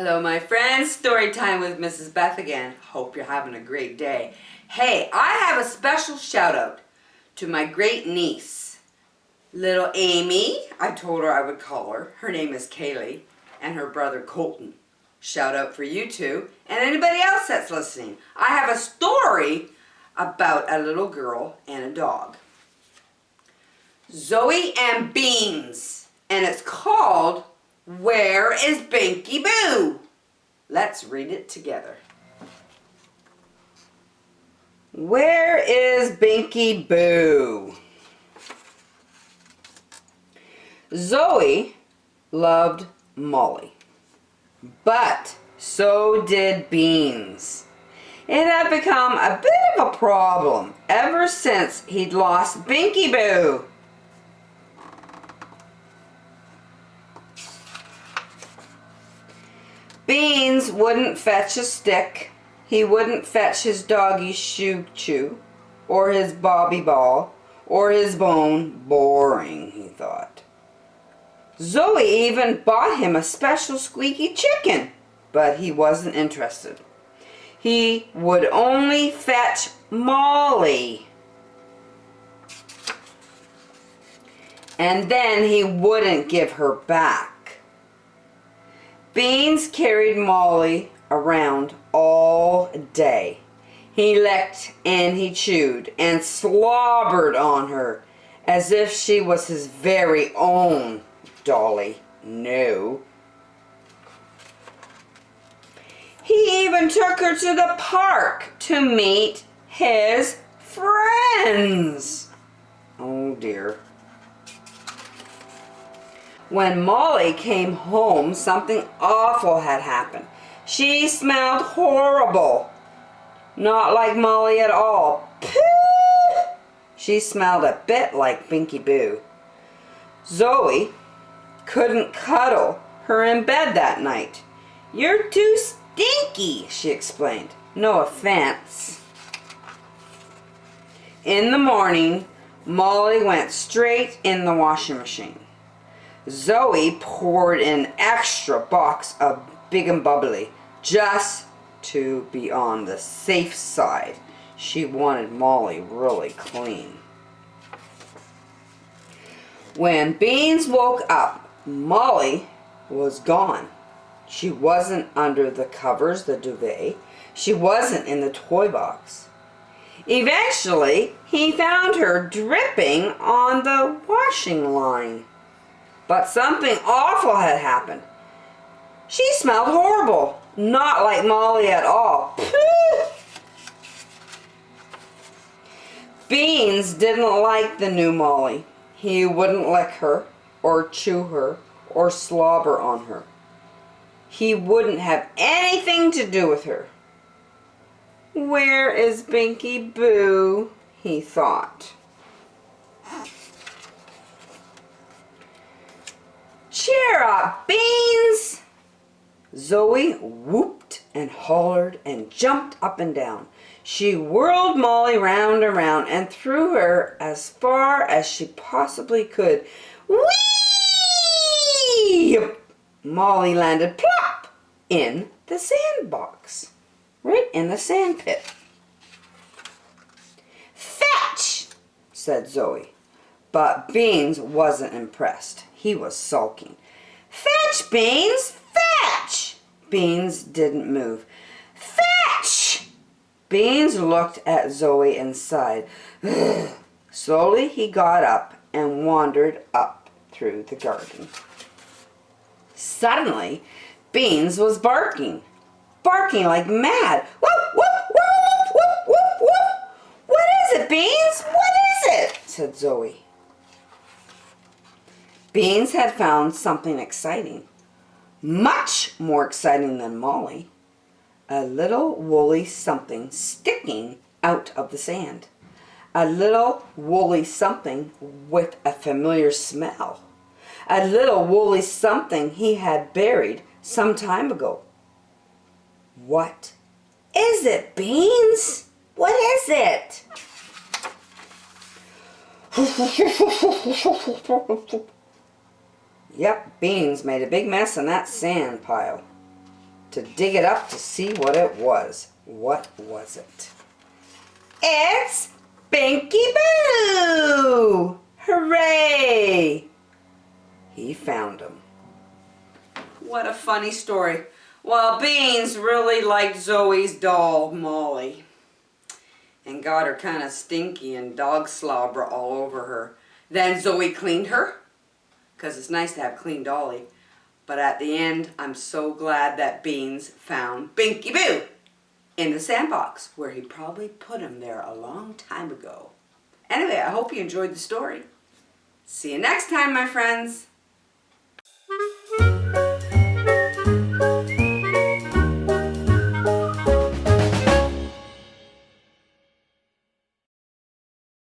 Hello my friends, story time with Mrs. Beth again. Hope you're having a great day. Hey, I have a special shout out to my great niece, little Amy. I told her I would call her. Her name is Chloë, and her brother Colton. Shout out for you two and anybody else that's listening. I have a story about a little girl and a dog. Zoe and Beans, and it's called Where is Binky Boo? Let's read it together. Where is Binky Boo? Zoe loved Molly, but so did Beans. It had become a bit of a problem ever since he'd lost Binky Boo. Beans wouldn't fetch a stick. He wouldn't fetch his doggy shoo-choo, or his bobby ball, or his bone. Boring, he thought. Zoe even bought him a special squeaky chicken, but he wasn't interested. He would only fetch Molly. And then he wouldn't give her back. Beans carried Molly around all day. He licked and he chewed and slobbered on her as if she was his very own dolly. No. He even took her to the park to meet his friends. Oh dear. When Molly came home, something awful had happened. She smelled horrible. Not like Molly at all. Pooh! She smelled a bit like Binky Boo. Zoe couldn't cuddle her in bed that night. "You're too stinky," she explained. "No offense." In the morning, Molly went straight in the washing machine. Zoe poured an extra box of Big and Bubbly just to be on the safe side. She wanted Molly really clean. When Beans woke up, Molly was gone. She wasn't under the covers, the duvet. She wasn't in the toy box. Eventually, he found her dripping on the washing line. But something awful had happened. She smelled horrible. Not like Molly at all. Pooh! Beans didn't like the new Molly. He wouldn't lick her, or chew her, or slobber on her. He wouldn't have anything to do with her. "Where is Binky Boo?" he thought. "Cheer up, Beans!" Zoe whooped and hollered and jumped up and down. She whirled Molly round and round and threw her as far as she possibly could. Whee! Molly landed plop in the sandbox, right in the sand pit. "Fetch!" said Zoe. But Beans wasn't impressed. He was sulking. "Fetch, Beans! Fetch!" Beans didn't move. "Fetch!" Beans looked at Zoe and sighed. Slowly he got up and wandered up through the garden. Suddenly, Beans was barking. Barking like mad. "Woof, woof, woof, woof, woof, woof." "What is it, Beans? What is it?" said Zoe. Beans had found something exciting, much more exciting than Molly. A little woolly something sticking out of the sand. A little woolly something with a familiar smell. A little woolly something he had buried some time ago. "What is it, Beans? What is it?" Yep, Beans made a big mess in that sand pile. to dig it up to see what it was. What was it? It's Binky Boo! Hooray! He found him. What a funny story. Well, Beans really liked Zoe's doll, Molly, and got her kind of stinky and dog slobber all over her. Then Zoe cleaned her, because it's nice to have a clean dolly. But at the end, I'm so glad that Beans found Binky Boo in the sandbox, where he probably put him there a long time ago. Anyway, I hope you enjoyed the story. See you next time, my friends.